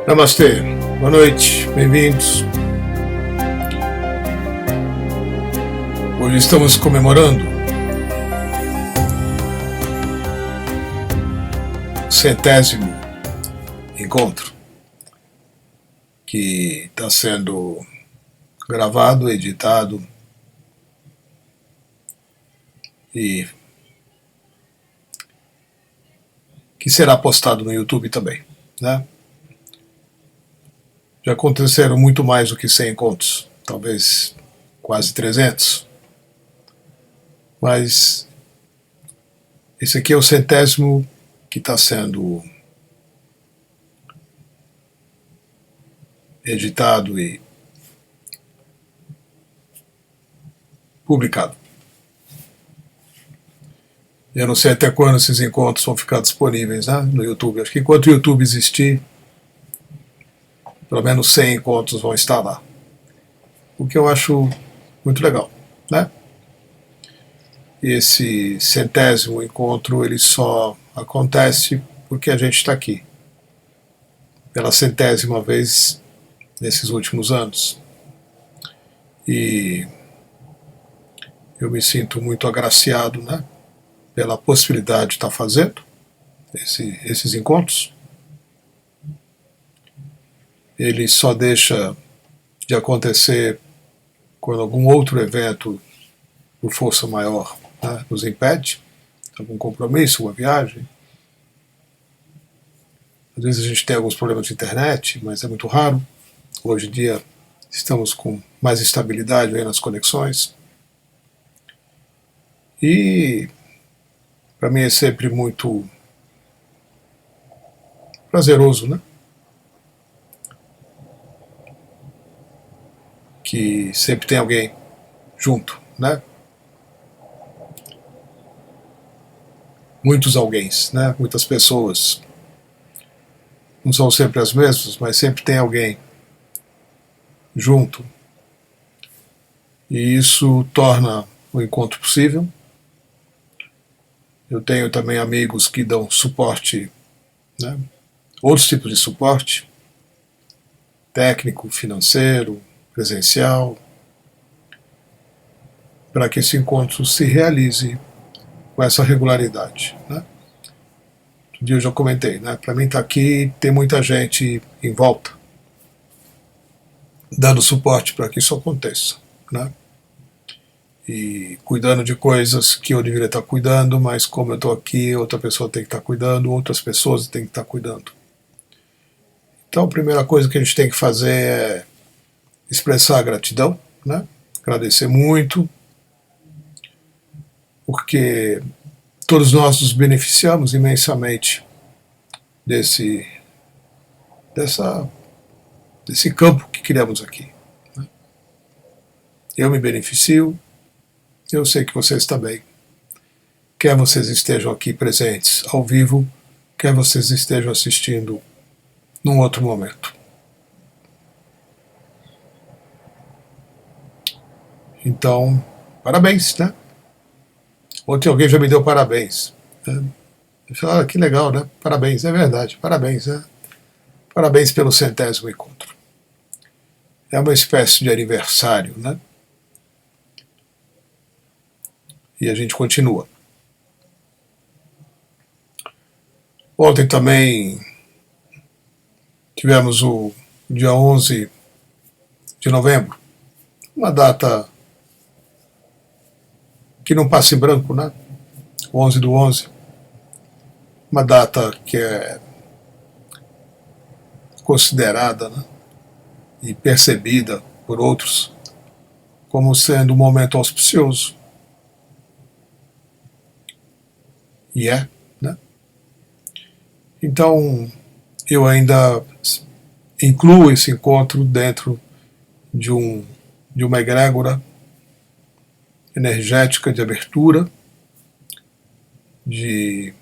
Namastê, boa noite, bem-vindos. Hoje estamos comemorando o 100º encontro, que está sendo gravado, editado e que será postado no YouTube também, né? Já aconteceram muito mais do que 100 encontros, talvez quase 300, mas esse aqui é o 100º que está sendo editado e publicado. Eu não sei até quando esses encontros vão ficar disponíveis, né, no YouTube. Acho que enquanto o YouTube existir, pelo menos 100 encontros vão estar lá. O que eu acho muito legal, né? Esse 100º encontro, ele só acontece porque a gente está aqui. Pela 100ª vez nesses últimos anos. E eu me sinto muito agraciado, né, pela possibilidade de estar fazendo esses encontros. Ele só deixa de acontecer quando algum outro evento por força maior, né, nos impede, algum compromisso, uma viagem. Às vezes a gente tem alguns problemas de internet, mas é muito raro. Hoje em dia estamos com mais estabilidade aí nas conexões. E para mim é sempre muito prazeroso, né? Que sempre tem alguém junto, né? Muitos alguéns, né? Muitas pessoas. Não são sempre as mesmas, mas sempre tem alguém junto. E isso torna o encontro possível. Eu tenho também amigos que dão suporte, né? Outros tipos de suporte, técnico, financeiro, presencial, para que esse encontro se realize com essa regularidade, né? Um dia eu já comentei, né? Para mim estar aqui tem muita gente em volta, dando suporte para que isso aconteça, né? E cuidando de coisas que eu deveria estar cuidando, mas como eu estou aqui, outra pessoa tem que estar cuidando, outras pessoas têm que estar cuidando. Então a primeira coisa que a gente tem que fazer é expressar gratidão, né? Agradecer muito, porque todos nós nos beneficiamos imensamente desse campo que criamos aqui, né? Eu me beneficio, eu sei que vocês também. Quer vocês estejam aqui presentes ao vivo, quer vocês estejam assistindo num outro momento. Então, parabéns, né? Ontem alguém já me deu parabéns, né? Eu falei, que legal, né? Parabéns, é verdade, parabéns, né? Parabéns pelo 100º encontro. É uma espécie de aniversário, né? E a gente continua. Ontem também tivemos o dia 11 de novembro, uma data que não passa em branco, né? 11/11, uma data que é considerada, né, e percebida por outros como sendo um momento auspicioso. E é, né? Então, eu ainda incluo esse encontro dentro de uma egrégora energética de abertura, de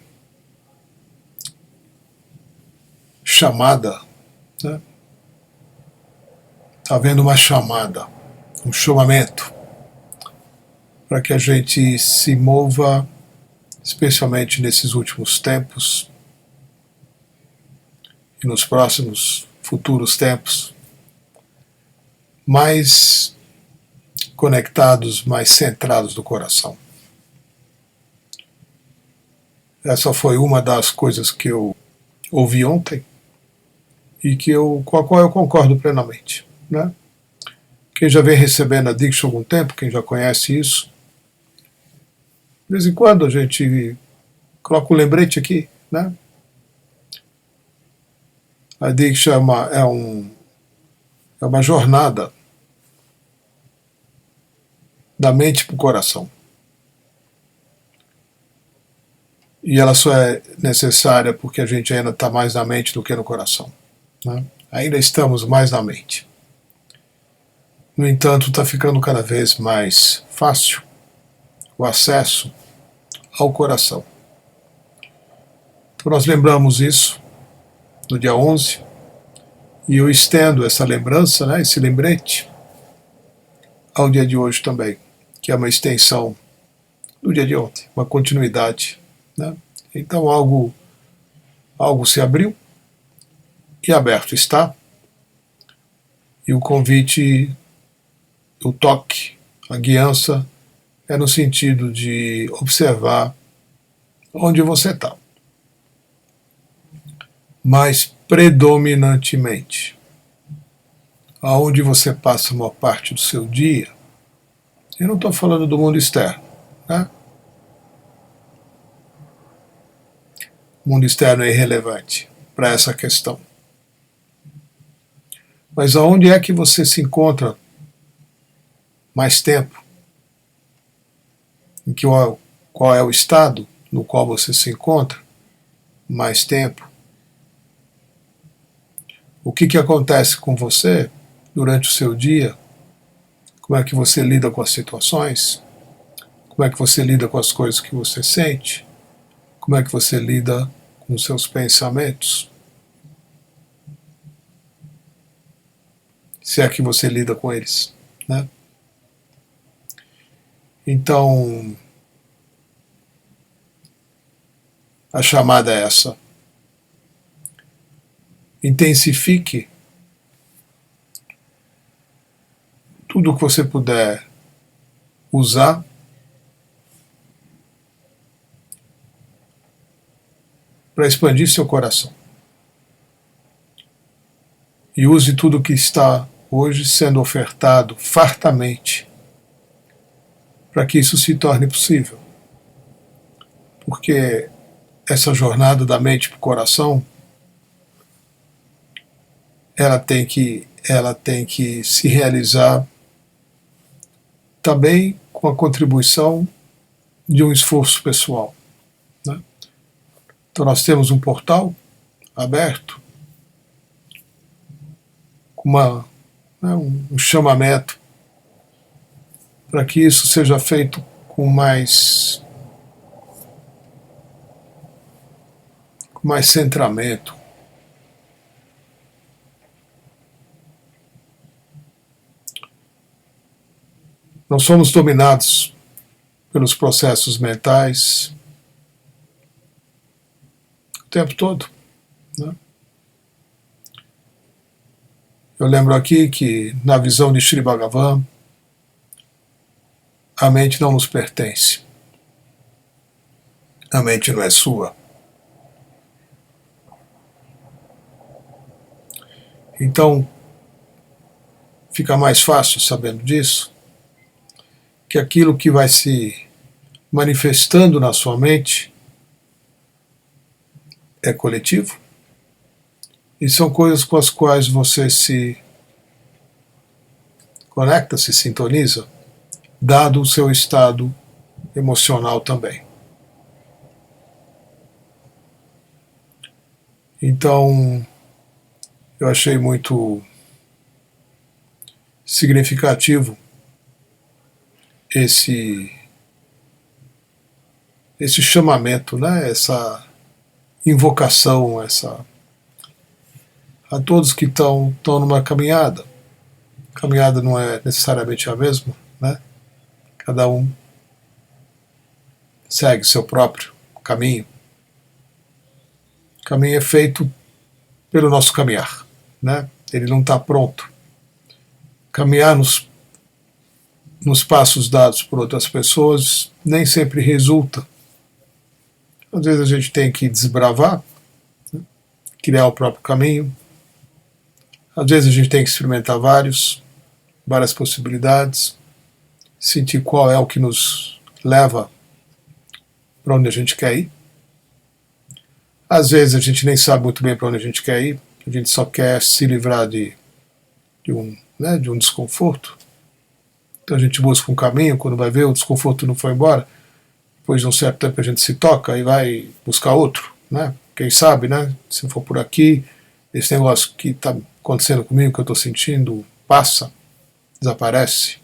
chamada, né? Está havendo uma chamada, um chamamento, para que a gente se mova, especialmente nesses últimos tempos, e nos próximos futuros tempos, mais conectados, mais centrados no coração. Essa foi uma das coisas que eu ouvi ontem e com a qual eu concordo plenamente, né? Quem já vem recebendo a Diksha há algum tempo, quem já conhece isso, de vez em quando a gente coloca um lembrete aqui, né? A Diksha é uma jornada da mente para o coração. E ela só é necessária porque a gente ainda está mais na mente do que no coração, né? Ainda estamos mais na mente. No entanto, está ficando cada vez mais fácil o acesso ao coração. Então nós lembramos isso no dia 11, e eu estendo essa lembrança, né, esse lembrete, ao dia de hoje também, que é uma extensão do dia de ontem, uma continuidade, né? Então algo se abriu e aberto está, e o convite, o toque, a guiança é no sentido de observar onde você está, mas predominantemente aonde você passa a maior parte do seu dia. Eu não estou falando do mundo externo, né? O mundo externo é irrelevante para essa questão. Mas aonde é que você se encontra mais tempo? Qual é o estado no qual você se encontra mais tempo? O que acontece com você durante o seu dia? Como é que você lida com as situações? Como é que você lida com as coisas que você sente? Como é que você lida com os seus pensamentos? Se é que você lida com eles, né? Então, a chamada é essa. Intensifique tudo que você puder usar para expandir seu coração. E use tudo que está hoje sendo ofertado fartamente para que isso se torne possível. Porque essa jornada da mente para o coração, ela tem que se realizar também com a contribuição de um esforço pessoal, né? Então nós temos um portal aberto, com um chamamento para que isso seja feito com mais centramento. Nós somos dominados pelos processos mentais o tempo todo, né? Eu lembro aqui que, na visão de Sri Bhagavan, a mente não nos pertence. A mente não é sua. Então, fica mais fácil, sabendo disso, que aquilo que vai se manifestando na sua mente é coletivo, e são coisas com as quais você se conecta, se sintoniza, dado o seu estado emocional também. Então, eu achei muito significativo esse chamamento, né? Essa invocação, a todos que estão numa caminhada. Caminhada não é necessariamente a mesma, né? Cada um segue seu próprio caminho. O caminho é feito pelo nosso caminhar, né? Ele não está pronto. Caminhar nos passos dados por outras pessoas nem sempre resulta. Às vezes a gente tem que desbravar, né? Criar o próprio caminho. Às vezes a gente tem que experimentar várias possibilidades, sentir qual é o que nos leva para onde a gente quer ir. Às vezes a gente nem sabe muito bem para onde a gente quer ir, a gente só quer se livrar de um desconforto. Então a gente busca um caminho, quando vai ver o desconforto não foi embora, depois de um certo tempo a gente se toca e vai buscar outro, né? Quem sabe, né? Se for por aqui, esse negócio que está acontecendo comigo, que eu estou sentindo, passa, desaparece.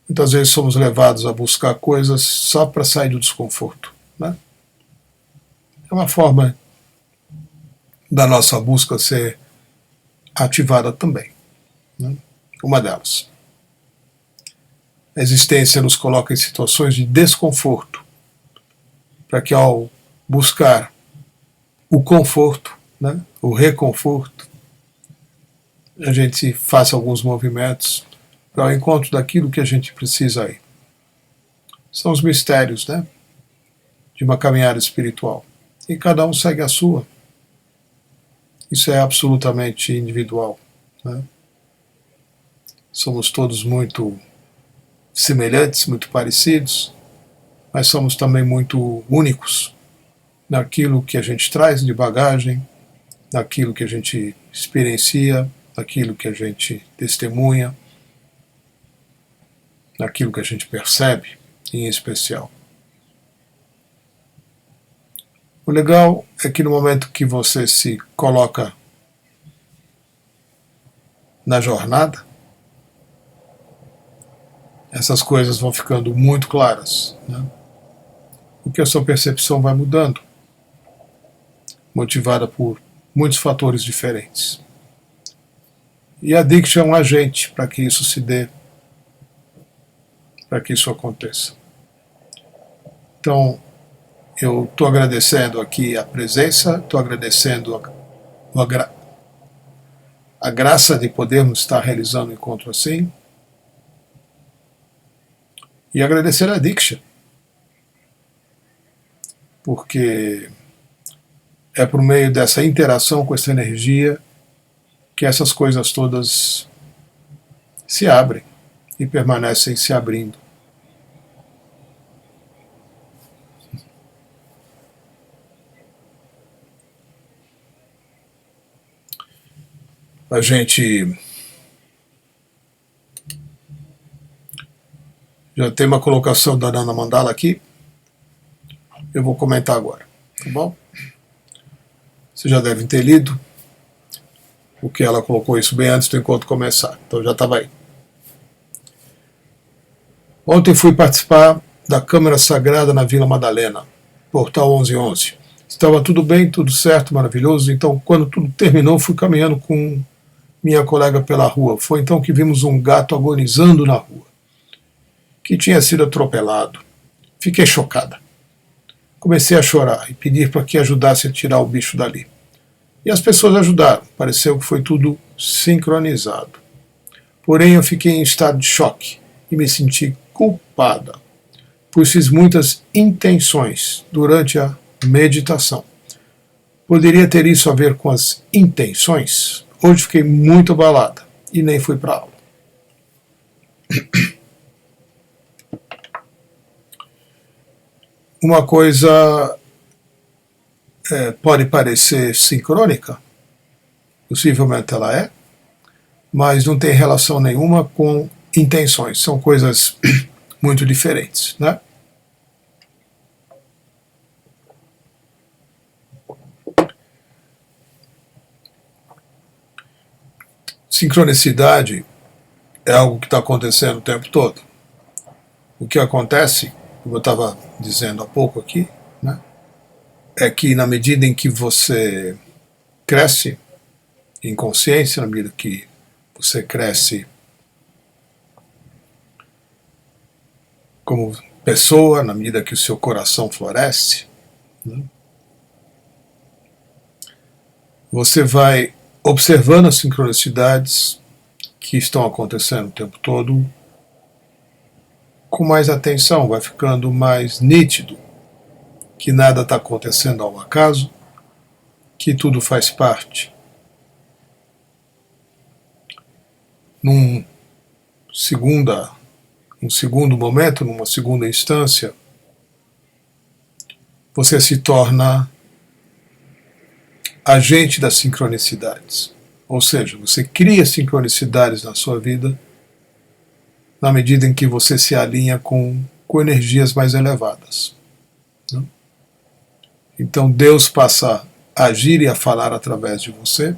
Muitas vezes somos levados a buscar coisas só para sair do desconforto, né? É uma forma da nossa busca ser ativada também, né? Uma delas. A existência nos coloca em situações de desconforto, para que ao buscar o conforto, né, o reconforto, a gente faça alguns movimentos para o encontro daquilo que a gente precisa ir. São os mistérios, né, de uma caminhada espiritual. E cada um segue a sua. Isso é absolutamente individual, né? Somos todos muito semelhantes, muito parecidos, mas somos também muito únicos naquilo que a gente traz de bagagem, naquilo que a gente experiencia, naquilo que a gente testemunha, naquilo que a gente percebe, em especial. O legal é que no momento que você se coloca na jornada, essas coisas vão ficando muito claras, né? Porque a sua percepção vai mudando, motivada por muitos fatores diferentes. E a Diksha é um agente para que isso se dê, para que isso aconteça. Então, eu estou agradecendo aqui a presença, estou agradecendo a graça de podermos estar realizando um encontro assim, e agradecer a Diksha, porque é por meio dessa interação com essa energia que essas coisas todas se abrem e permanecem se abrindo. A gente já tem uma colocação da Nana Mandala aqui, eu vou comentar agora, tá bom? Vocês já devem ter lido, porque ela colocou isso bem antes do encontro começar, então já estava aí. Ontem fui participar da Câmara Sagrada na Vila Madalena, Portal 1111. Estava tudo bem, tudo certo, maravilhoso, então quando tudo terminou fui caminhando com minha colega pela rua. Foi então que vimos um gato agonizando na rua, que tinha sido atropelado. Fiquei chocada. Comecei a chorar e pedir para que ajudasse a tirar o bicho dali. E as pessoas ajudaram, pareceu que foi tudo sincronizado. Porém eu fiquei em estado de choque e me senti culpada, pois fiz muitas intenções durante a meditação. Poderia ter isso a ver com as intenções? Hoje fiquei muito abalada e nem fui para a aula. Uma coisa pode parecer sincrônica, possivelmente ela é, mas não tem relação nenhuma com intenções, são coisas muito diferentes, né? Sincronicidade é algo que está acontecendo o tempo todo. O que acontece, como eu estava dizendo há pouco aqui, né, é que na medida em que você cresce em consciência, na medida que você cresce como pessoa, na medida que o seu coração floresce, né, você vai observando as sincronicidades que estão acontecendo o tempo todo com mais atenção, vai ficando mais nítido que nada está acontecendo ao acaso, que tudo faz parte. Num segundo momento, numa segunda instância, você se torna agente das sincronicidades. Ou seja, você cria sincronicidades na sua vida na medida em que você se alinha com energias mais elevadas. Então Deus passa a agir e a falar através de você,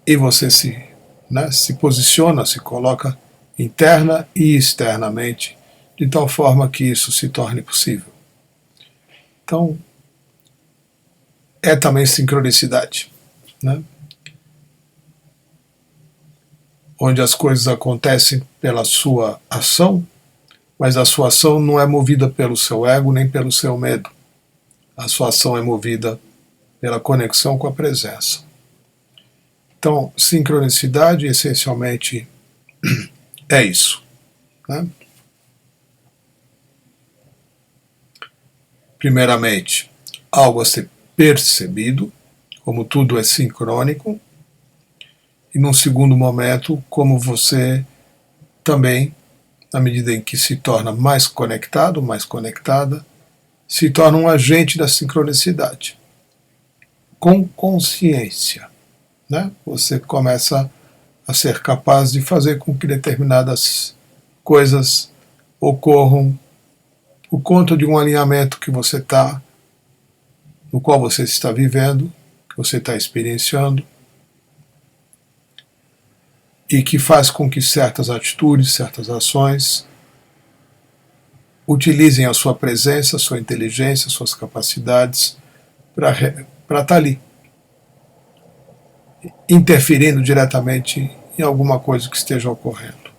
e você se posiciona, se coloca interna e externamente, de tal forma que isso se torne possível. Então, é também sincronicidade, onde as coisas acontecem pela sua ação, mas a sua ação não é movida pelo seu ego nem pelo seu medo. A sua ação é movida pela conexão com a presença. Então, sincronicidade essencialmente é isso. Primeiramente, algo a ser percebido, como tudo é sincrônico, e num segundo momento, como você também, na medida em que se torna mais conectado, mais conectada, se torna um agente da sincronicidade. Com consciência, você começa a ser capaz de fazer com que determinadas coisas ocorram por conta de um alinhamento que você está, no qual você está vivendo, que você está experienciando, e que faz com que certas atitudes, certas ações utilizem a sua presença, a sua inteligência, suas capacidades para estar ali, interferindo diretamente em alguma coisa que esteja ocorrendo.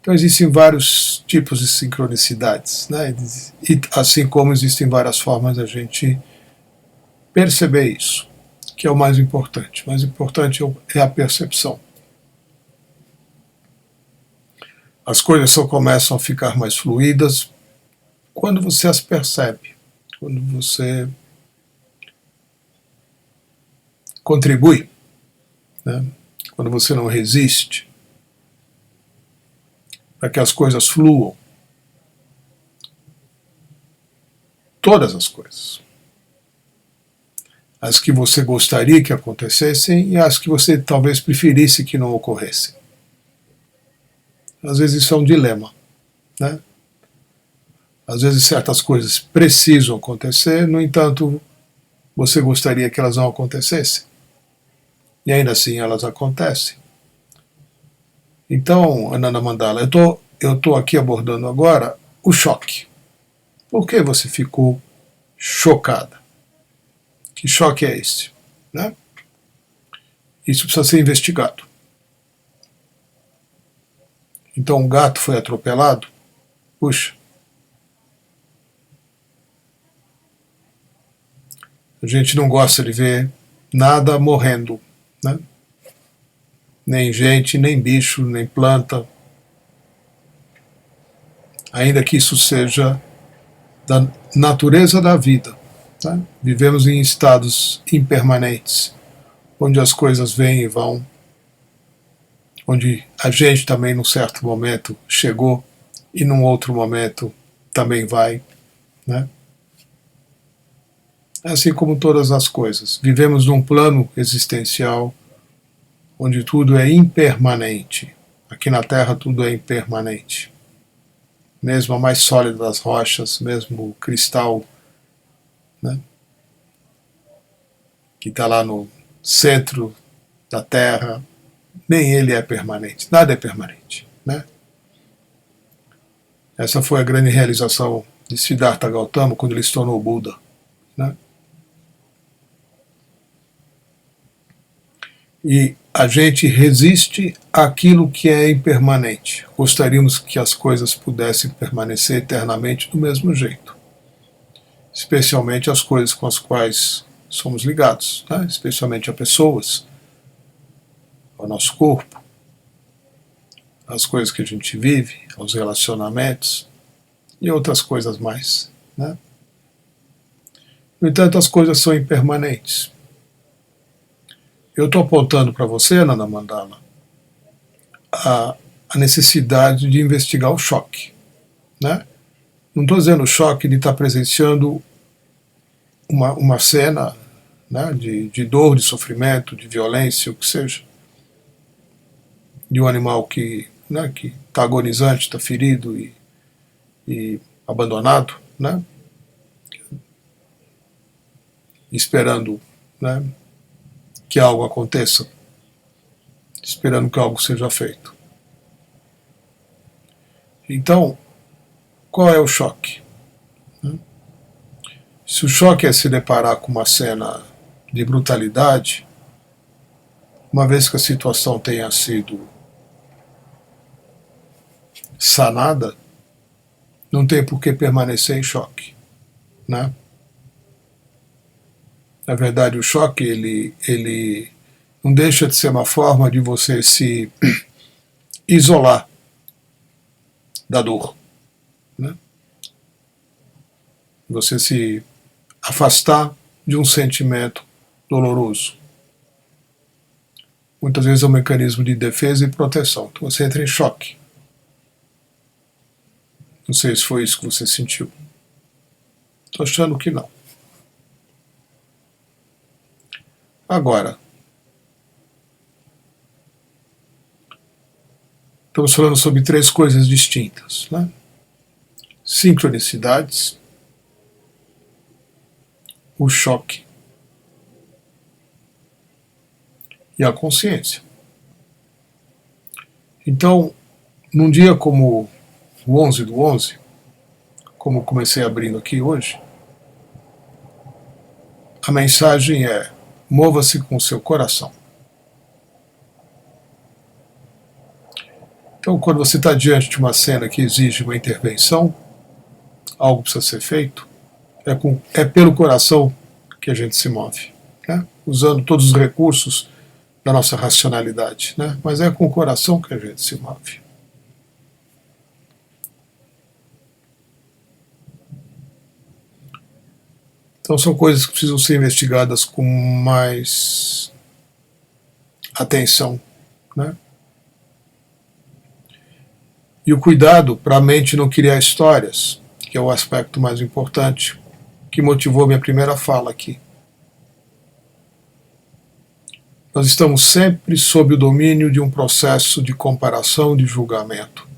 Então existem vários tipos de sincronicidades, e assim como existem várias formas da gente perceber isso, que é o mais importante. O mais importante é a percepção. As coisas só começam a ficar mais fluídas quando você as percebe, quando você contribui, quando você não resiste, para que as coisas fluam. Todas as coisas. As que você gostaria que acontecessem e as que você talvez preferisse que não ocorressem. Às vezes isso é um dilema, Às vezes certas coisas precisam acontecer, no entanto, você gostaria que elas não acontecessem. E ainda assim elas acontecem. Então, Ananda Mandala, eu estou aqui abordando agora o choque. Por que você ficou chocada? Que choque é esse? Isso precisa ser investigado. Então um gato foi atropelado? Puxa. A gente não gosta de ver nada morrendo, Nem gente, nem bicho, nem planta. Ainda que isso seja da natureza da vida. Vivemos em estados impermanentes, onde as coisas vêm e vão, onde a gente também num certo momento chegou e num outro momento também vai, Assim como todas as coisas. Vivemos num plano existencial onde tudo é impermanente. Aqui na Terra tudo é impermanente. Mesmo a mais sólida das rochas, mesmo o cristal, que está lá no centro da Terra, nem ele é permanente. Nada é permanente. Essa foi a grande realização de Siddhartha Gautama quando ele se tornou Buda. E a gente resiste àquilo que é impermanente. Gostaríamos que as coisas pudessem permanecer eternamente do mesmo jeito. Especialmente as coisas com as quais somos ligados, né? Especialmente a pessoas, ao nosso corpo, às coisas que a gente vive, aos relacionamentos e outras coisas mais, né? No entanto, as coisas são impermanentes. Eu estou apontando para você, Nana Mandala, a necessidade de investigar o choque, né? Não estou dizendo o choque de estar presenciando uma cena, né, de dor, de sofrimento, de violência, o que seja, de um animal que está agonizante, está ferido e abandonado, né, esperando, né, que algo aconteça, esperando que algo seja feito. Então, qual é o choque? Se o choque é se deparar com uma cena de brutalidade, uma vez que a situação tenha sido sanada, não tem por que permanecer em choque, né? Na verdade, o choque ele não deixa de ser uma forma de você se isolar da dor, né? Você se afastar de um sentimento doloroso. Muitas vezes é um mecanismo de defesa e proteção. Então você entra em choque. Não sei se foi isso que você sentiu. Estou achando que não. Agora, estamos falando sobre três coisas distintas, né? Sincronicidades, o choque e a consciência. Então, num dia como o 11/11, como comecei abrindo aqui hoje, a mensagem é: mova-se com o seu coração. Então, quando você está diante de uma cena que exige uma intervenção, algo precisa ser feito, é pelo coração que a gente se move, né? Usando todos os recursos da nossa racionalidade, né? Mas é com o coração que a gente se move. Então são coisas que precisam ser investigadas com mais atenção, né? E o cuidado para a mente não criar histórias, que é o aspecto mais importante, que motivou minha primeira fala aqui. Nós estamos sempre sob o domínio de um processo de comparação, de julgamento.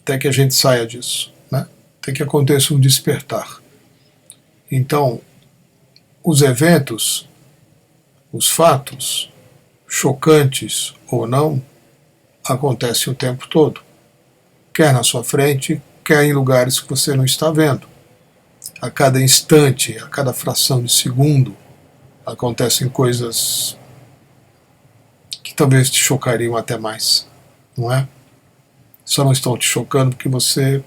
Até que a gente saia disso, né? Até que aconteça um despertar. Então, os eventos, os fatos, chocantes ou não, acontecem o tempo todo. Quer na sua frente, quer em lugares que você não está vendo. A cada instante, a cada fração de segundo, acontecem coisas que talvez te chocariam até mais, não é? Só não estão te chocando porque você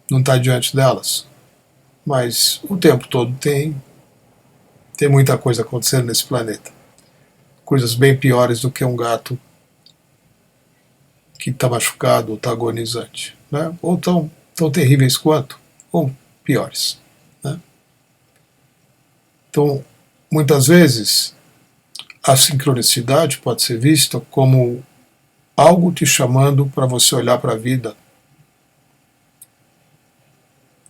não está diante delas. Mas o tempo todo tem muita coisa acontecendo nesse planeta. Coisas bem piores do que um gato que está machucado ou está agonizante, né? Ou tão terríveis quanto, ou piores, né? Então, muitas vezes, a sincronicidade pode ser vista como algo te chamando para você olhar para a vida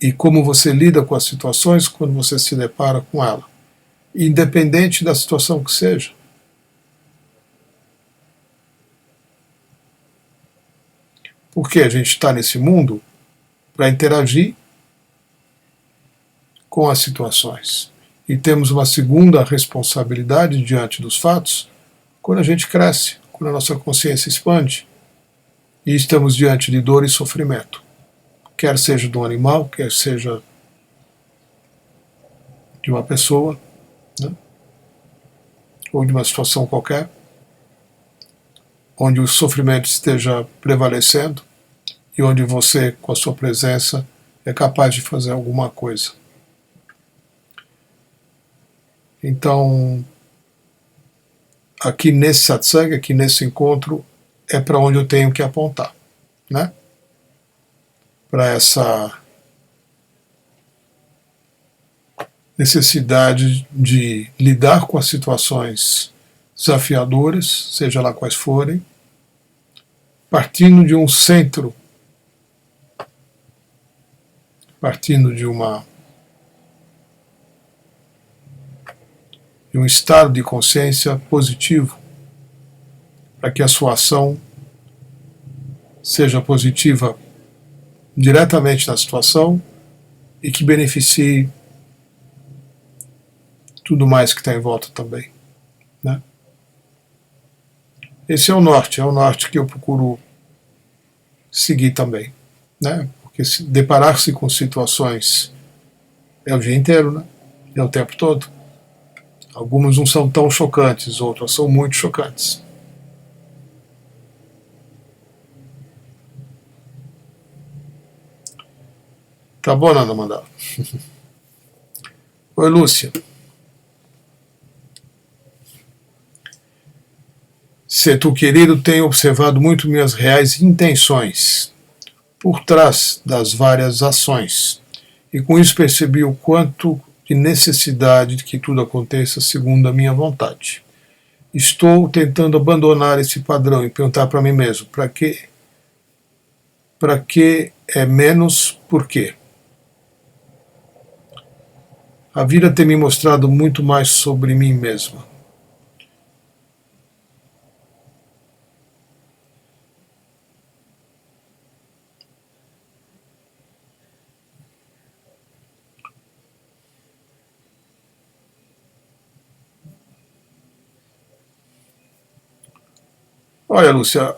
e como você lida com as situações quando você se depara com ela, independente da situação que seja. Porque a gente está nesse mundo para interagir com as situações. E temos uma segunda responsabilidade diante dos fatos quando a gente cresce, quando a nossa consciência expande e estamos diante de dor e sofrimento. Quer seja de um animal, quer seja de uma pessoa, né? Ou de uma situação qualquer, onde o sofrimento esteja prevalecendo e onde você, com a sua presença, é capaz de fazer alguma coisa. Então, aqui nesse satsang, aqui nesse encontro, é para onde eu tenho que apontar, né? Para essa necessidade de lidar com as situações desafiadoras, seja lá quais forem, partindo de um centro, partindo de um estado de consciência positivo, para que a sua ação seja positiva diretamente na situação e que beneficie tudo mais que está em volta também, né? Esse é o norte que eu procuro seguir também, né? Porque deparar-se com situações é o dia inteiro, né? É o tempo todo. Algumas não são tão chocantes, outras são muito chocantes. Tá bom, Nanda Mandala? Oi, Lúcia. Se tu querido, tenho observado muito minhas reais intenções por trás das várias ações, e com isso percebi o quanto de necessidade de que tudo aconteça segundo a minha vontade. Estou tentando abandonar esse padrão e perguntar para mim mesmo, para quê? Para que é menos por quê? A vida tem me mostrado muito mais sobre mim mesma. Olha, Lúcia,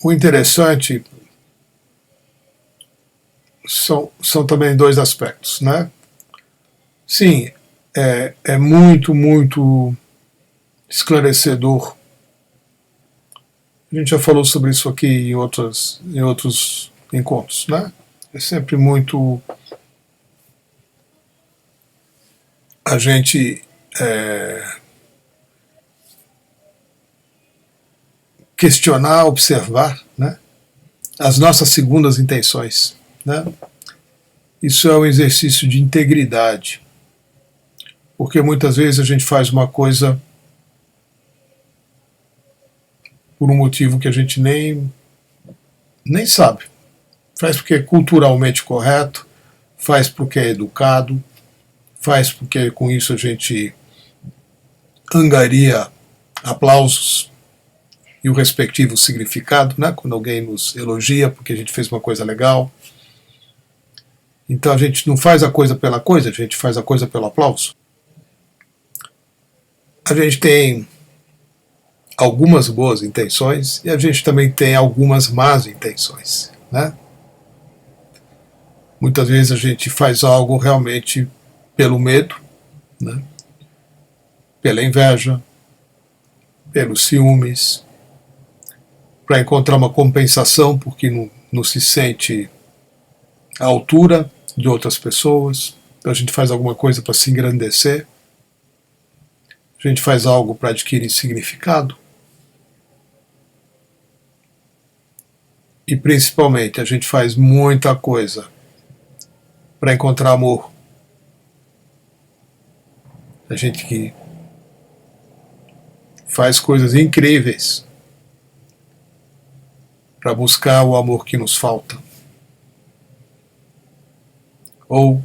o interessante são também dois aspectos, né? Sim, é muito, muito esclarecedor. A gente já falou sobre isso aqui em outros encontros, né? É sempre muito a gente questionar, observar, né, as nossas segundas intenções, né? Isso é um exercício de integridade, porque muitas vezes a gente faz uma coisa por um motivo que a gente nem sabe. Faz porque é culturalmente correto, faz porque é educado, faz porque com isso a gente angaria aplausos e o respectivo significado, né, quando alguém nos elogia porque a gente fez uma coisa legal. Então a gente não faz a coisa pela coisa, a gente faz a coisa pelo aplauso. A gente tem algumas boas intenções e a gente também tem algumas más intenções, né? Muitas vezes a gente faz algo realmente pelo medo, né? Pela inveja, pelos ciúmes, para encontrar uma compensação porque não se sente à altura de outras pessoas. Então a gente faz alguma coisa para se engrandecer, a gente faz algo para adquirir significado, e principalmente a gente faz muita coisa para encontrar amor. A gente que faz coisas incríveis para buscar o amor que nos falta, ou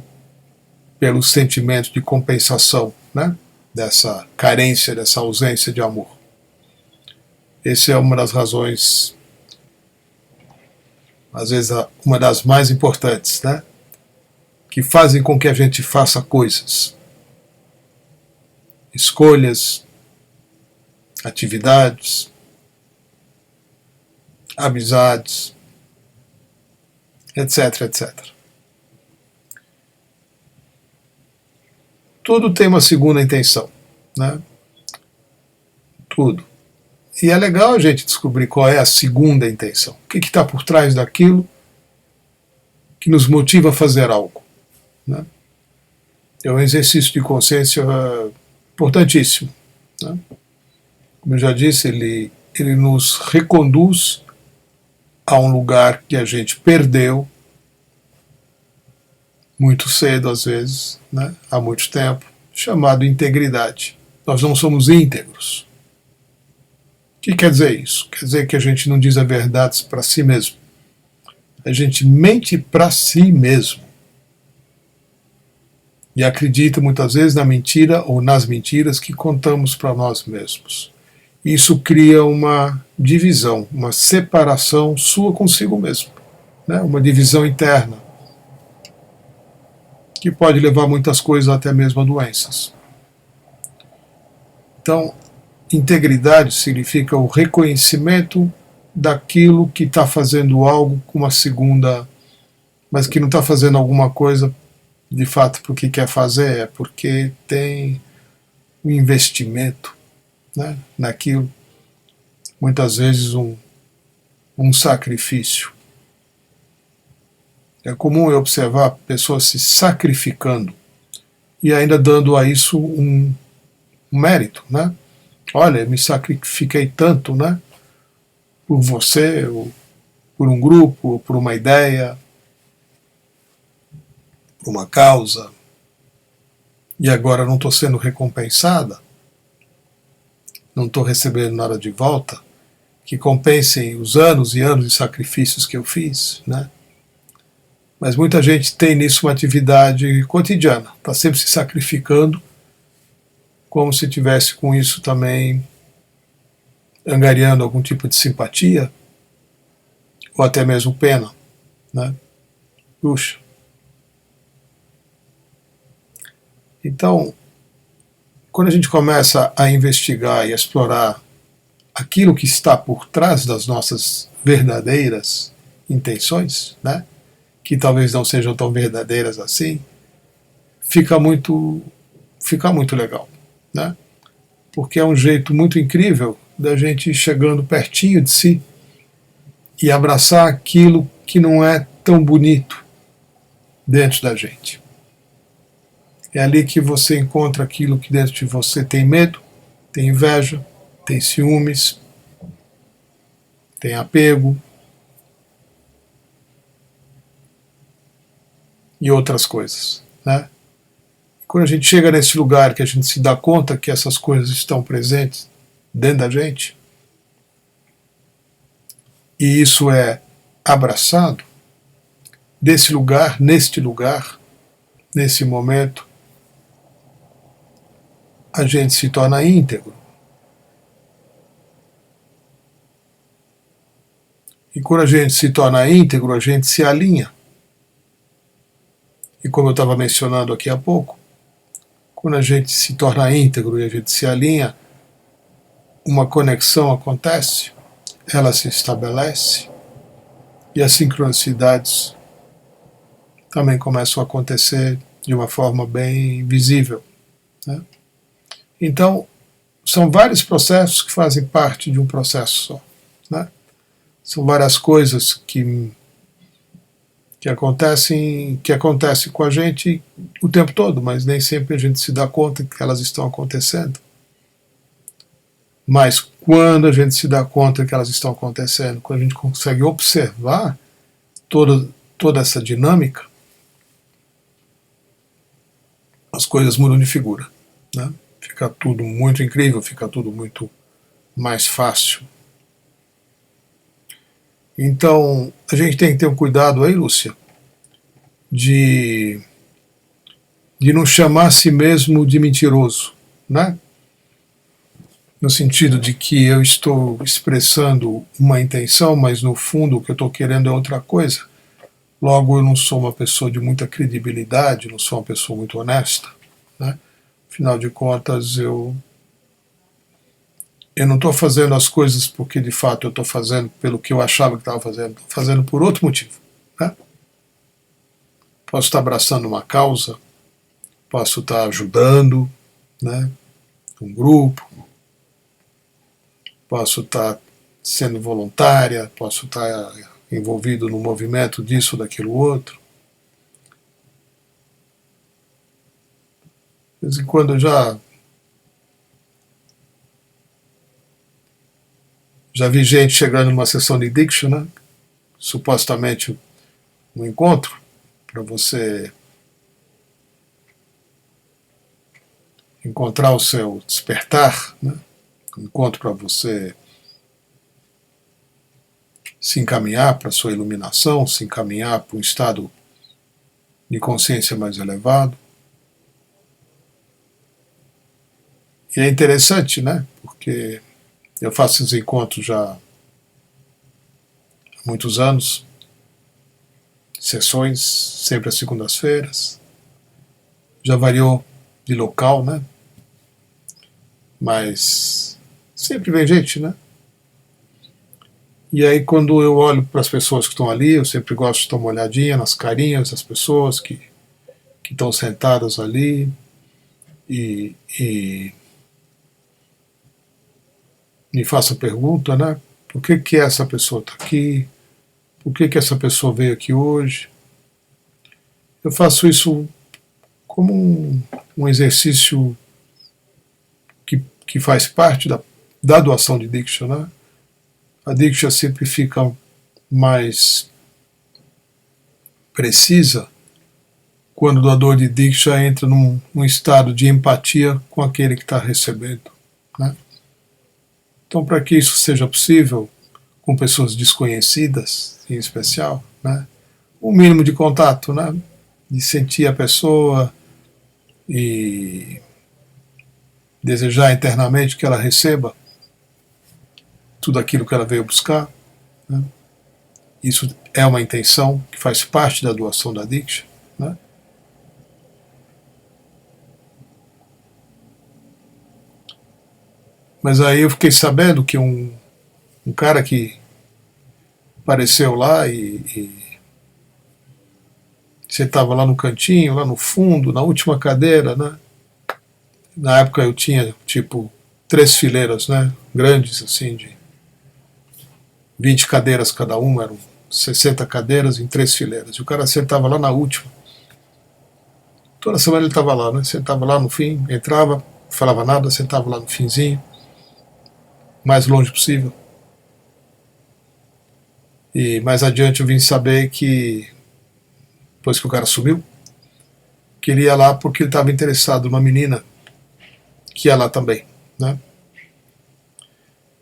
pelo sentimento de compensação, né, dessa carência, dessa ausência de amor. Essa é uma das razões, às vezes uma das mais importantes, né, que fazem com que a gente faça coisas, escolhas, atividades, amizades, etc, etc. Tudo tem uma segunda intenção, né? Tudo. E é legal a gente descobrir qual é a segunda intenção. O que está por trás daquilo que nos motiva a fazer algo, né? É um exercício de consciência importantíssimo, né? Como eu já disse, ele nos reconduz a um lugar que a gente perdeu muito cedo, às vezes, né? Há muito tempo, chamado integridade. Nós não somos íntegros. O que quer dizer isso? Quer dizer que a gente não diz a verdade para si mesmo. A gente mente para si mesmo. E acredita muitas vezes na mentira ou nas mentiras que contamos para nós mesmos. Isso cria uma divisão, uma separação sua consigo mesmo, né? Uma divisão interna, que pode levar muitas coisas, até mesmo a doenças. Então, integridade significa o reconhecimento daquilo que está fazendo algo com uma segunda, mas que não está fazendo alguma coisa de fato porque quer fazer, é porque tem um investimento, né, naquilo, muitas vezes um sacrifício. É comum eu observar pessoas se sacrificando e ainda dando a isso um mérito, né? Olha, me sacrifiquei tanto, né? Por você, ou por um grupo, ou por uma ideia, por uma causa, e agora não estou sendo recompensada, não estou recebendo nada de volta que compensem os anos e anos de sacrifícios que eu fiz, né? Mas muita gente tem nisso uma atividade cotidiana, está sempre se sacrificando, como se tivesse com isso também angariando algum tipo de simpatia, ou até mesmo pena, né? Puxa. Então, quando a gente começa a investigar e a explorar aquilo que está por trás das nossas verdadeiras intenções, né, que talvez não sejam tão verdadeiras assim, fica muito legal, né? Porque é um jeito muito incrível da gente ir chegando pertinho de si e abraçar aquilo que não é tão bonito dentro da gente. É ali que você encontra aquilo que dentro de você tem medo, tem inveja, tem ciúmes, tem apego e outras coisas, né? Quando a gente chega nesse lugar que a gente se dá conta que essas coisas estão presentes dentro da gente, e isso é abraçado, desse lugar, nesse momento, a gente se torna íntegro. E quando a gente se torna íntegro, a gente se alinha. E como eu estava mencionando aqui há pouco, quando a gente se torna íntegro e a gente se alinha, uma conexão acontece, ela se estabelece e as sincronicidades também começam a acontecer de uma forma bem visível, né? Então, são vários processos que fazem parte de um processo só, né? São várias coisas que acontecem com a gente o tempo todo, mas nem sempre a gente se dá conta que elas estão acontecendo. Mas quando a gente se dá conta que elas estão acontecendo, quando a gente consegue observar toda essa dinâmica, as coisas mudam de figura, né? Fica tudo muito incrível, fica tudo muito mais fácil. Então, a gente tem que ter um cuidado aí, Lúcia, de não chamar a si mesmo de mentiroso, né? No sentido de que eu estou expressando uma intenção, mas no fundo o que eu estou querendo é outra coisa. Logo, eu não sou uma pessoa de muita credibilidade, não sou uma pessoa muito honesta, né? Afinal de contas, eu não estou fazendo as coisas porque de fato eu estou fazendo pelo que eu achava que estava fazendo, estou fazendo por outro motivo, né? Posso estar abraçando uma causa, posso estar ajudando, né, um grupo, posso estar sendo voluntária, posso estar envolvido no movimento disso, daquilo outro. vez em quando eu já vi gente chegando numa sessão de Diksha, né? Supostamente um encontro para você encontrar o seu despertar, né? Um encontro para você se encaminhar para a sua iluminação, se encaminhar para um estado de consciência mais elevado. E é interessante, né? Porque eu faço esses encontros já há muitos anos, sessões, sempre às segundas-feiras. Já variou de local, né? Mas sempre vem gente, né? E aí quando eu olho para as pessoas que estão ali, eu sempre gosto de dar uma olhadinha nas carinhas das pessoas que estão sentadas ali e me faço a pergunta, né? Por que essa pessoa está aqui? Por que essa pessoa veio aqui hoje? Eu faço isso como um exercício que faz parte da doação de Diksha, né? A Diksha sempre fica mais precisa quando o doador de Diksha entra num estado de empatia com aquele que está recebendo, né? Então, para que isso seja possível, com pessoas desconhecidas, em especial, né? O mínimo de contato, né? De sentir a pessoa e desejar internamente que ela receba tudo aquilo que ela veio buscar, né? Isso é uma intenção que faz parte da doação da Diksha, né? Mas aí eu fiquei sabendo que um cara que apareceu lá e sentava lá no cantinho, lá no fundo, na última cadeira, né? Na época eu tinha, tipo, 3 fileiras, né? Grandes, assim, de 20 cadeiras cada uma, eram 60 cadeiras em 3 fileiras. E o cara sentava lá na última. Toda semana ele estava lá, né? Sentava lá no fim, entrava, não falava nada, sentava lá no finzinho, mais longe possível. E mais adiante eu vim saber que, depois que o cara sumiu, que ele ia lá porque ele estava interessado numa menina que ia lá também, né?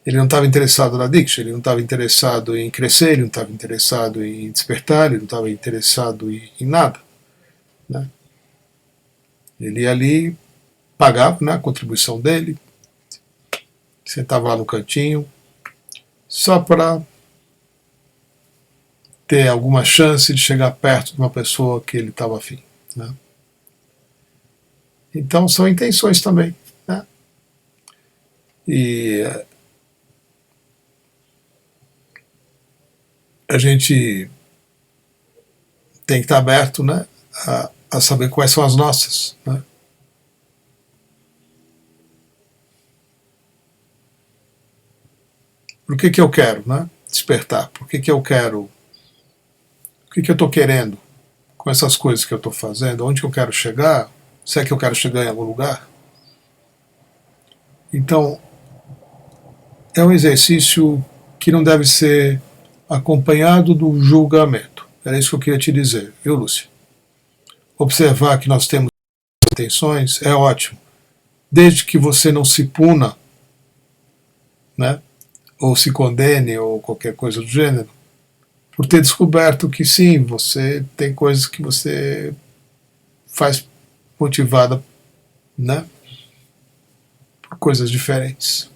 Ele não estava interessado na Diksha, ele não estava interessado em crescer, ele não estava interessado em despertar, ele não estava interessado em nada, né? Ele ia ali, pagava, né, a contribuição dele, sentava lá no cantinho, só para ter alguma chance de chegar perto de uma pessoa que ele estava afim, né? Então são intenções também, né? E a gente tem que estar aberto, né, a saber quais são as nossas, né? Por que eu quero, né, despertar? Por que eu quero? O que eu estou querendo com essas coisas que eu estou fazendo? Onde que eu quero chegar? Se é que eu quero chegar em algum lugar? Então, é um exercício que não deve ser acompanhado do julgamento. Era isso que eu queria te dizer, viu, Lúcia? Observar que nós temos intenções é ótimo, desde que você não se puna, né, ou se condene, ou qualquer coisa do gênero, por ter descoberto que sim, você tem coisas que você faz motivada, né, por coisas diferentes.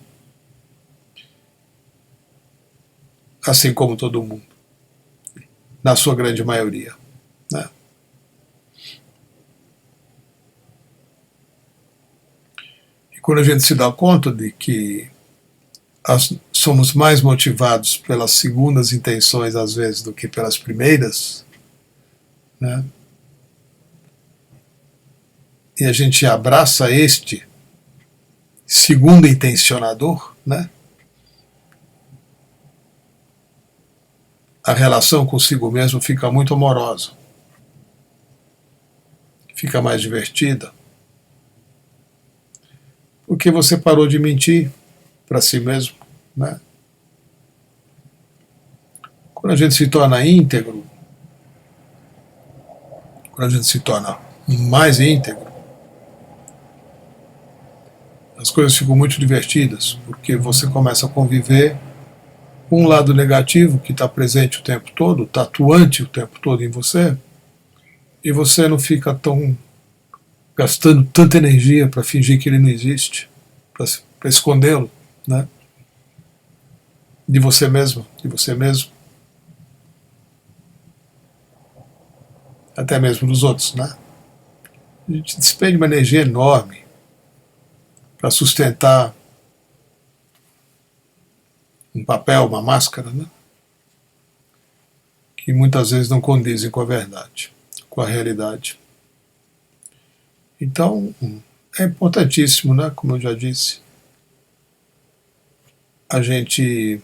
Assim como todo mundo, na sua grande maioria, né? E quando a gente se dá conta de que somos mais motivados pelas segundas intenções às vezes do que pelas primeiras, né? E a gente abraça este segundo intencionador, né? A relação consigo mesmo fica muito amorosa, fica mais divertida, porque você parou de mentir para si mesmo, né? Quando a gente se torna íntegro, quando a gente se torna mais íntegro, as coisas ficam muito divertidas, porque você começa a conviver com um lado negativo que está presente o tempo todo, está atuante o tempo todo em você, e você não fica tão gastando tanta energia para fingir que ele não existe, para escondê-lo, né? De você mesmo, até mesmo dos outros, né? A gente despende uma energia enorme para sustentar um papel, uma máscara, né? Que muitas vezes não condizem com a verdade, com a realidade. Então, é importantíssimo, né? Como eu já disse, a gente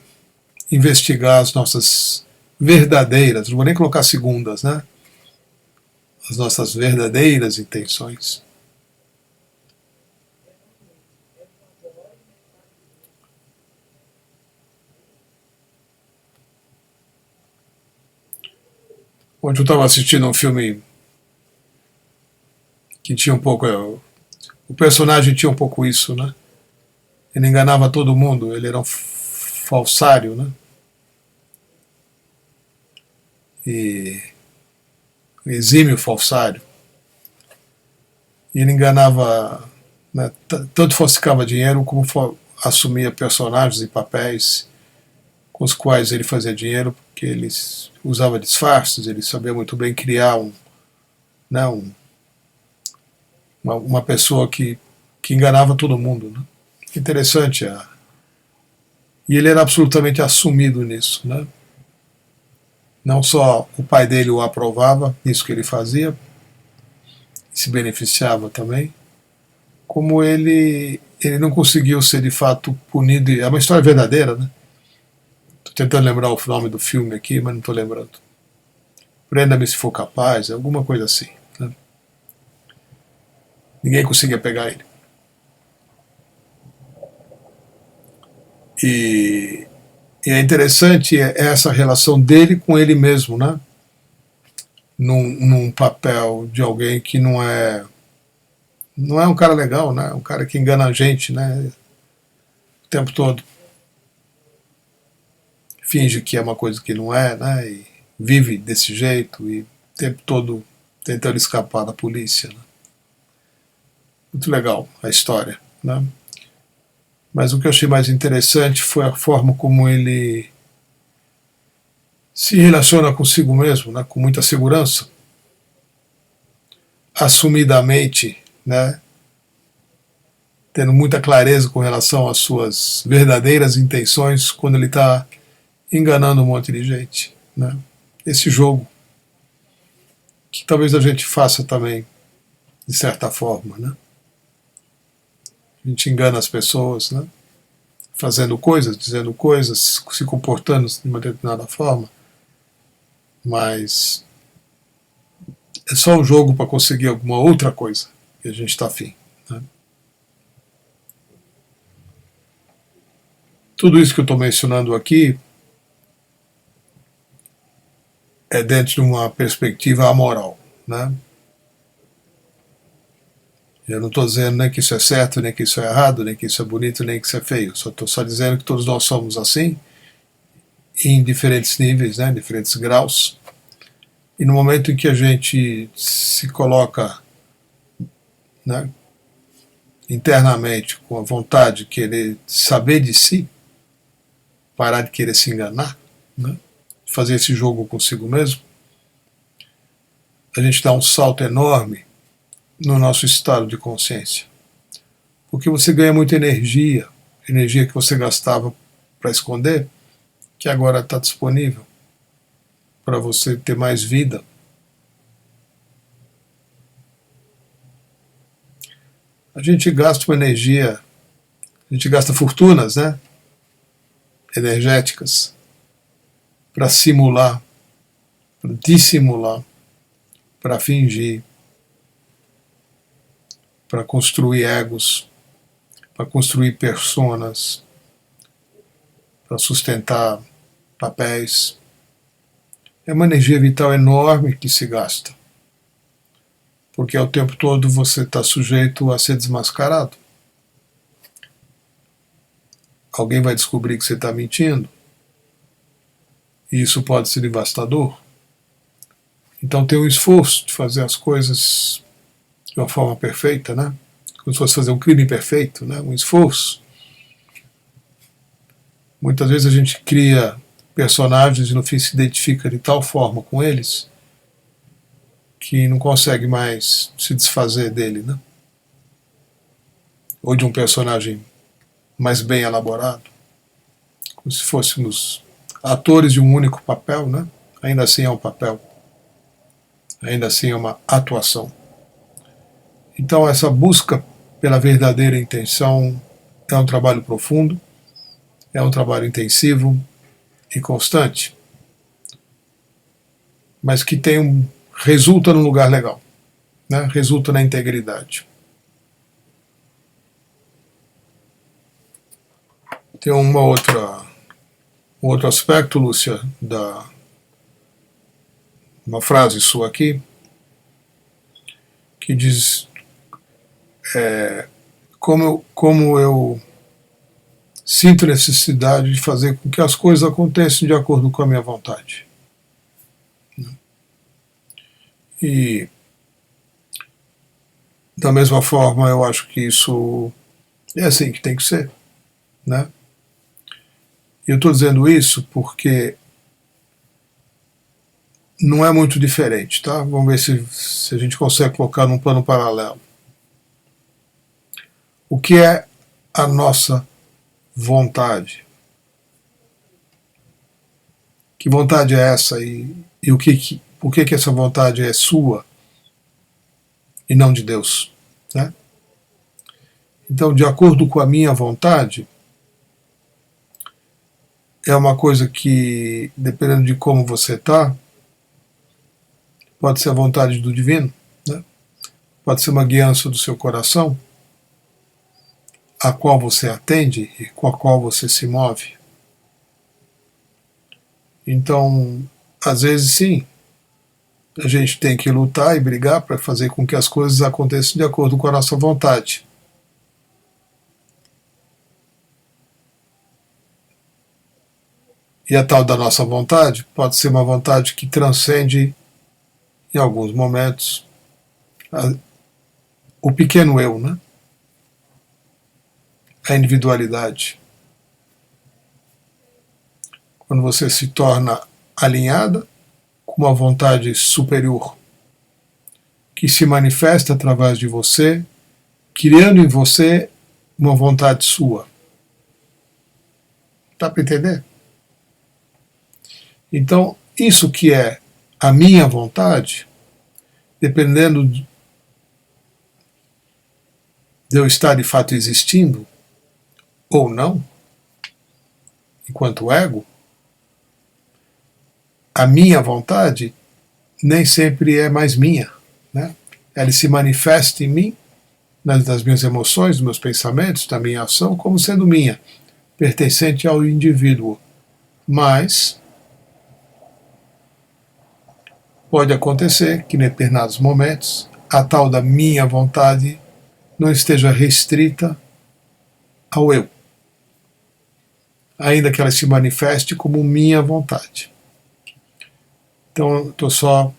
investigar as nossas verdadeiras, não vou nem colocar segundas, né? As nossas verdadeiras intenções. Ontem eu estava assistindo um filme que tinha um pouco. O personagem tinha um pouco isso, né? Ele enganava todo mundo, ele era um falsário, né? E exímio falsário. E ele enganava, né, tanto falsificava dinheiro como assumia personagens e papéis com os quais ele fazia dinheiro, porque ele usava disfarces, ele sabia muito bem criar né, uma pessoa que enganava todo mundo. Né? Interessante. E ele era absolutamente assumido nisso. Né? Não só o pai dele o aprovava, isso que ele fazia, se beneficiava também, como ele não conseguiu ser de fato punido. É uma história verdadeira, né? Estou tentando lembrar o nome do filme aqui, mas não estou lembrando. Prenda-me se for capaz, alguma coisa assim. Né? Ninguém conseguia pegar ele. E é interessante essa relação dele com ele mesmo, né? Num papel de alguém que não é um cara legal, né? Um cara que engana a gente, né? O tempo todo. Finge que é uma coisa que não é, né? E vive desse jeito e o tempo todo tentando escapar da polícia. Né? Muito legal a história, né? Mas o que eu achei mais interessante foi a forma como ele se relaciona consigo mesmo, né? Com muita segurança, assumidamente, né? Tendo muita clareza com relação às suas verdadeiras intenções quando ele está enganando um monte de gente. Né? Esse jogo que talvez a gente faça também, de certa forma. Né? A gente engana as pessoas, né? Fazendo coisas, dizendo coisas, se comportando de uma determinada forma, mas é só um jogo para conseguir alguma outra coisa que a gente está afim. Né? Tudo isso que eu estou mencionando aqui é dentro de uma perspectiva amoral. Né? Eu não estou dizendo nem que isso é certo, nem que isso é errado, nem que isso é bonito, nem que isso é feio. Estou só dizendo que todos nós somos assim, em diferentes níveis, né, em diferentes graus. E no momento em que a gente se coloca, né, internamente com a vontade de querer saber de si, parar de querer se enganar, né, fazer esse jogo consigo mesmo, a gente dá um salto enorme no nosso estado de consciência. Porque você ganha muita energia que você gastava para esconder, que agora está disponível para você ter mais vida. A gente gasta uma energia, a gente gasta fortunas, né? Energéticas, para simular, para dissimular, para fingir, para construir egos, para construir personas, para sustentar papéis. É uma energia vital enorme que se gasta, porque ao tempo todo você está sujeito a ser desmascarado. Alguém vai descobrir que você está mentindo, e isso pode ser devastador. Então tem um esforço de fazer as coisas de uma forma perfeita, né? Como se fosse fazer um crime perfeito, né? Um esforço. Muitas vezes a gente cria personagens e no fim se identifica de tal forma com eles que não consegue mais se desfazer dele, né? Ou de um personagem mais bem elaborado, como se fôssemos atores de um único papel, né? Ainda assim é um papel, ainda assim é uma atuação. Então essa busca pela verdadeira intenção é um trabalho profundo, é um trabalho intensivo e constante, mas que resulta num lugar legal, né? Resulta na integridade. Tem um outro aspecto, Lúcia, uma frase sua aqui, que diz como eu sinto necessidade de fazer com que as coisas aconteçam de acordo com a minha vontade. E da mesma forma eu acho que isso é assim que tem que ser, né? E eu estou dizendo isso porque não é muito diferente, tá? Vamos ver se a gente consegue colocar num plano paralelo. O que é a nossa vontade? Que vontade é essa e por que essa vontade é sua e não de Deus, né? Então, de acordo com a minha vontade, é uma coisa que, dependendo de como você está, pode ser a vontade do divino, né? Pode ser uma guiança do seu coração, a qual você atende e com a qual você se move. Então, às vezes sim, a gente tem que lutar e brigar para fazer com que as coisas aconteçam de acordo com a nossa vontade. E a tal da nossa vontade pode ser uma vontade que transcende, em alguns momentos, o pequeno eu, né? A individualidade. Quando você se torna alinhada com uma vontade superior, que se manifesta através de você, criando em você uma vontade sua. Dá para entender? Então, isso que é a minha vontade, dependendo de eu estar de fato existindo, ou não, enquanto ego, a minha vontade nem sempre é mais minha, né? Ela se manifesta em mim, nas minhas emoções, nos meus pensamentos, da minha ação, como sendo minha, pertencente ao indivíduo. Mas pode acontecer que, em determinados momentos, a tal da minha vontade não esteja restrita ao eu, ainda que ela se manifeste como minha vontade. Então, estou só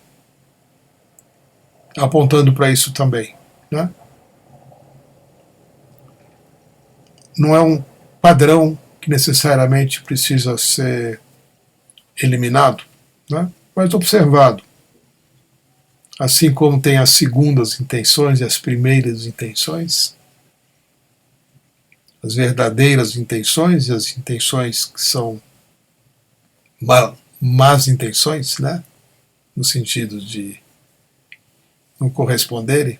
apontando para isso também, né? Não é um padrão que necessariamente precisa ser eliminado, né? Mas observado. Assim como tem as segundas intenções e as primeiras intenções, as verdadeiras intenções e as intenções que são más intenções, né? No sentido de não corresponderem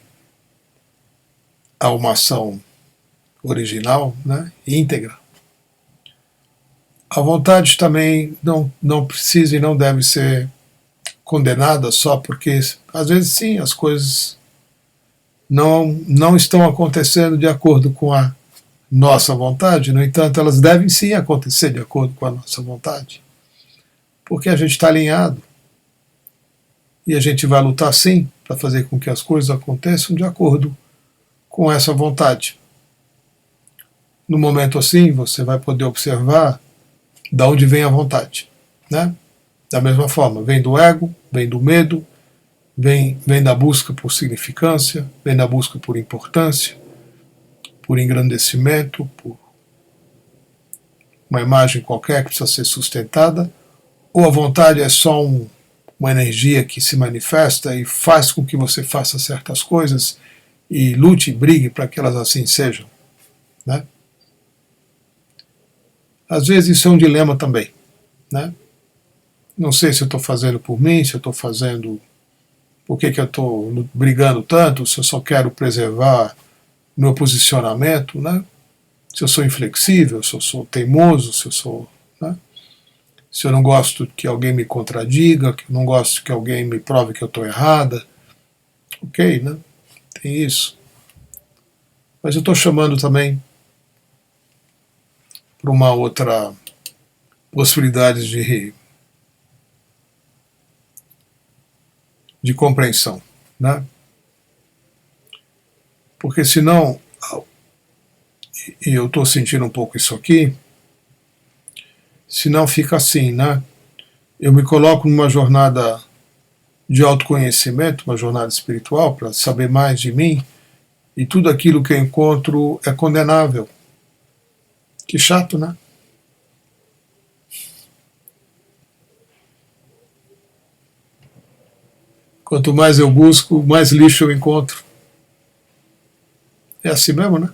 a uma ação original, né? Íntegra. A vontade também não precisa e não deve ser condenada só porque, às vezes sim, as coisas não estão acontecendo de acordo com a nossa vontade, no entanto, elas devem sim acontecer de acordo com a nossa vontade, porque a gente está alinhado e a gente vai lutar sim para fazer com que as coisas aconteçam de acordo com essa vontade. No momento assim, você vai poder observar de onde vem a vontade, né? Da mesma forma, vem do ego, vem do medo, vem da busca por significância, vem da busca por importância, por engrandecimento, por uma imagem qualquer que precisa ser sustentada, ou a vontade é só uma energia que se manifesta e faz com que você faça certas coisas e lute e brigue para que elas assim sejam, né? Às vezes isso é um dilema também, né? Não sei se eu estou fazendo por mim, se eu estou fazendo... Por que eu estou brigando tanto, se eu só quero preservar meu posicionamento, né? Se eu sou inflexível, se eu sou teimoso, se eu sou... Né? Se eu não gosto que alguém me contradiga, que eu não gosto que alguém me prove que eu estou errada. Ok, né? Tem isso. Mas eu estou chamando também para uma outra possibilidade de compreensão, né? Porque senão, e eu estou sentindo um pouco isso aqui, senão fica assim, né? Eu me coloco numa jornada de autoconhecimento, uma jornada espiritual, para saber mais de mim, e tudo aquilo que eu encontro é condenável. Que chato, né? Quanto mais eu busco, mais lixo eu encontro. É assim mesmo, né?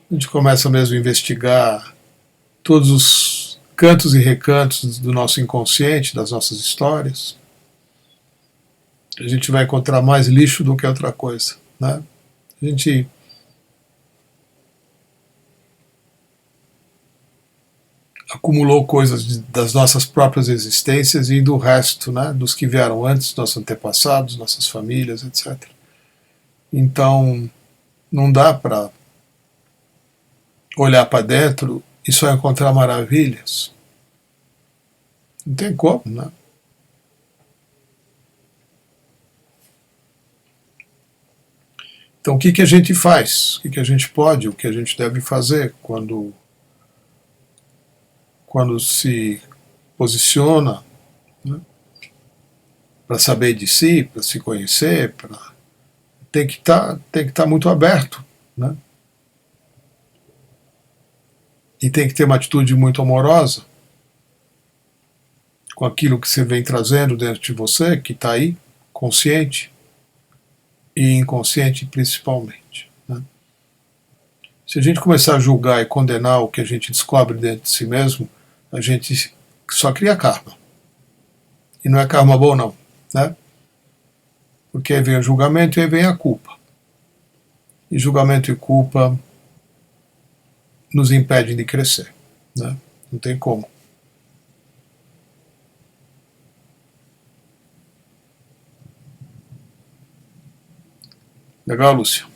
A gente começa mesmo a investigar todos os cantos e recantos do nosso inconsciente, das nossas histórias. A gente vai encontrar mais lixo do que outra coisa, né? A gente acumulou coisas das nossas próprias existências e do resto, né, dos que vieram antes, nossos antepassados, nossas famílias, etc. Então, não dá para olhar para dentro e só encontrar maravilhas. Não tem como, né? Então, o que a gente faz? O que a gente pode, o que a gente deve fazer quando se posiciona, né, para saber de si, para se conhecer, tem que estar muito aberto, né? E tem que ter uma atitude muito amorosa com aquilo que você vem trazendo dentro de você, que está aí, consciente e inconsciente principalmente, né? Se a gente começar a julgar e condenar o que a gente descobre dentro de si mesmo, a gente só cria karma. E não é karma bom não, né? Porque aí vem o julgamento e aí vem a culpa. E julgamento e culpa nos impedem de crescer, né? Não tem como. Legal, Lúcio?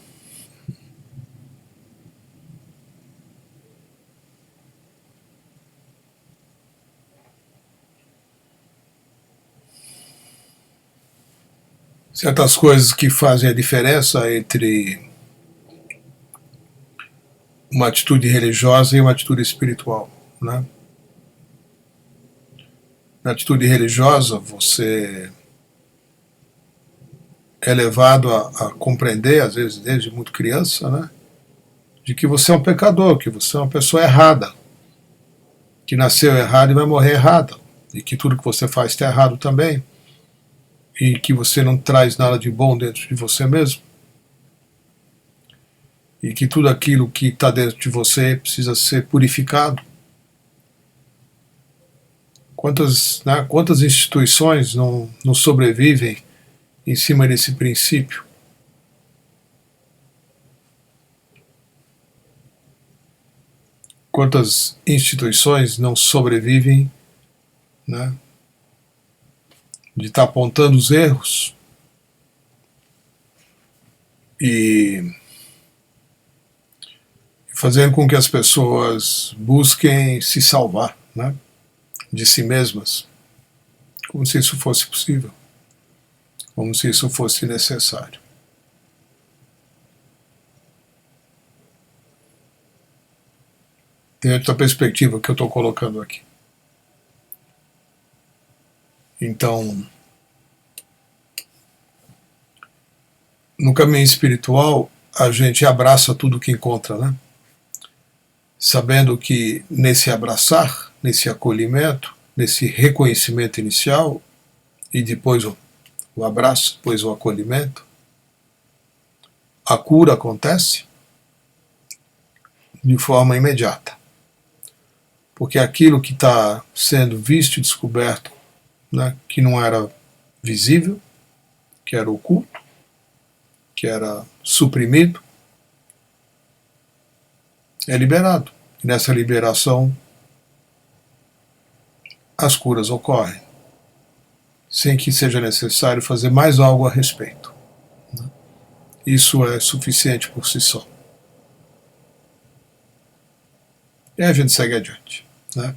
Certas coisas que fazem a diferença entre uma atitude religiosa e uma atitude espiritual, né? Na atitude religiosa, você é levado a compreender, às vezes desde muito criança, né, de que você é um pecador, que você é uma pessoa errada, que nasceu errado e vai morrer errada, e que tudo que você faz está errado também, e que você não traz nada de bom dentro de você mesmo, e que tudo aquilo que está dentro de você precisa ser purificado. Quantas instituições não sobrevivem em cima desse princípio? Quantas instituições não sobrevivem, né, de estar apontando os erros fazendo com que as pessoas busquem se salvar, né, de si mesmas, como se isso fosse possível, como se isso fosse necessário. Dentro da perspectiva que eu estou colocando aqui. Então, no caminho espiritual, a gente abraça tudo que encontra, né? Sabendo que nesse abraçar, nesse acolhimento, nesse reconhecimento inicial, e depois o abraço, depois o acolhimento, a cura acontece de forma imediata. Porque aquilo que está sendo visto e descoberto, né, que não era visível, que era oculto, que era suprimido, é liberado. E nessa liberação, as curas ocorrem, sem que seja necessário fazer mais algo a respeito. Isso é suficiente por si só. E a gente segue adiante, né?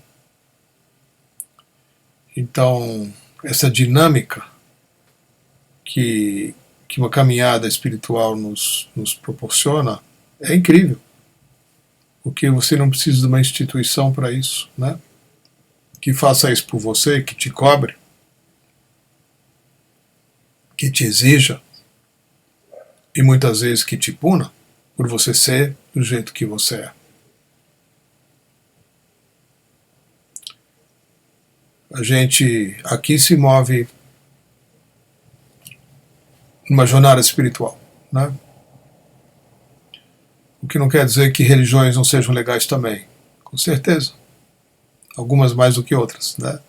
Então, essa dinâmica que uma caminhada espiritual nos proporciona é incrível. Porque você não precisa de uma instituição para isso, né? Que faça isso por você, que te cobre, que te exija, e muitas vezes que te puna por você ser do jeito que você é. A gente aqui se move numa jornada espiritual, né? O que não quer dizer que religiões não sejam legais também, com certeza. Algumas mais do que outras, né?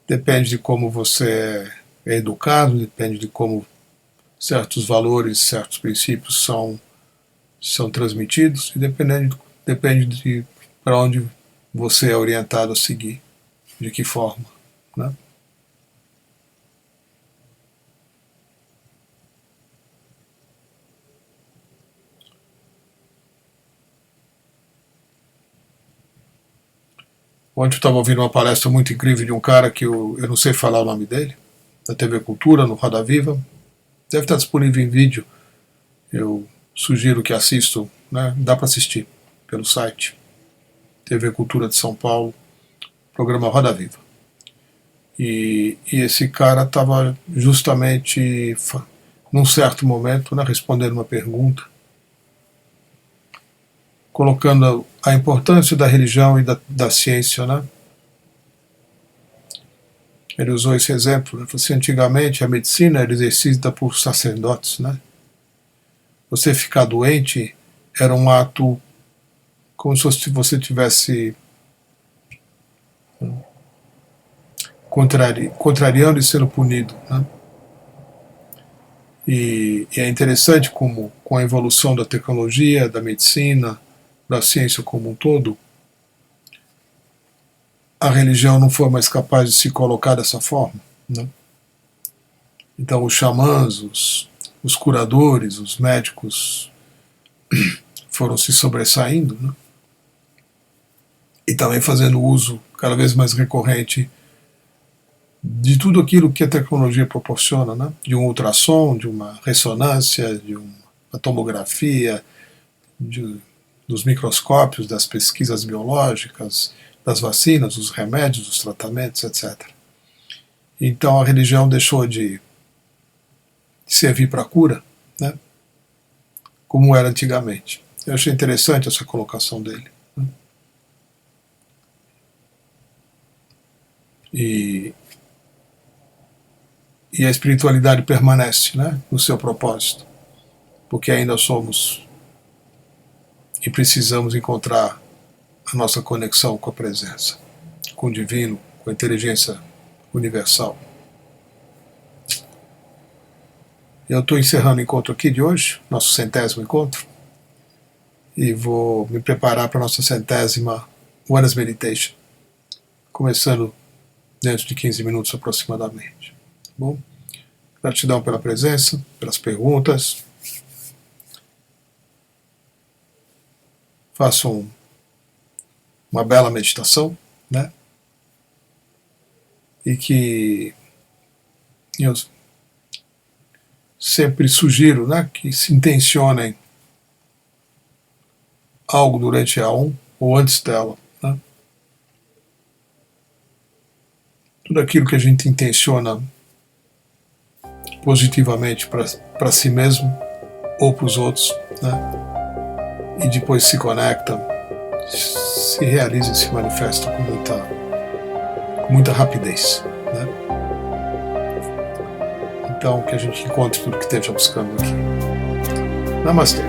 Depende de como você é educado, depende de como certos valores, certos princípios são transmitidos, e depende de para onde você é orientado a seguir, de que forma, né? Ontem eu estava ouvindo uma palestra muito incrível de um cara que eu não sei falar o nome dele, da TV Cultura, no Roda Viva. Deve estar disponível em vídeo. Eu sugiro que assistam, né? Dá para assistir pelo site TV Cultura de São Paulo, programa Roda Viva. E esse cara estava justamente, num certo momento, né, respondendo uma pergunta, colocando a importância da religião e da ciência, né? Ele usou esse exemplo, né? Falou assim, antigamente a medicina era exercida por sacerdotes, né? Você ficar doente era um ato como se você tivesse contrariando e sendo punido, né? E é interessante como, com a evolução da tecnologia, da medicina, da ciência como um todo, a religião não foi mais capaz de se colocar dessa forma, né? Então os xamãs, os curadores, os médicos foram se sobressaindo, né? E também fazendo uso cada vez mais recorrente de tudo aquilo que a tecnologia proporciona, né? De um ultrassom, de uma ressonância, de uma tomografia, dos microscópios, das pesquisas biológicas, das vacinas, dos remédios, dos tratamentos, etc. Então a religião deixou de servir para a cura, né? Como era antigamente. Eu achei interessante essa colocação dele, né? E a espiritualidade permanece, né, no seu propósito, porque ainda somos e precisamos encontrar a nossa conexão com a presença, com o divino, com a inteligência universal. Eu estou encerrando o encontro aqui de hoje, nosso 100º encontro, e vou me preparar para a nossa 100ª Oneness Meditation, começando dentro de 15 minutos aproximadamente. Tá bom? Gratidão pela presença, pelas perguntas. façam uma bela meditação, né? E que eu sempre sugiro, né, que se intencionem algo durante a OM ou antes dela, né? Tudo aquilo que a gente intenciona positivamente para si mesmo ou para os outros, né? E depois se conecta, se realiza e se manifesta com muita rapidez, né? Então, que a gente encontre tudo que esteja buscando aqui. Namastê.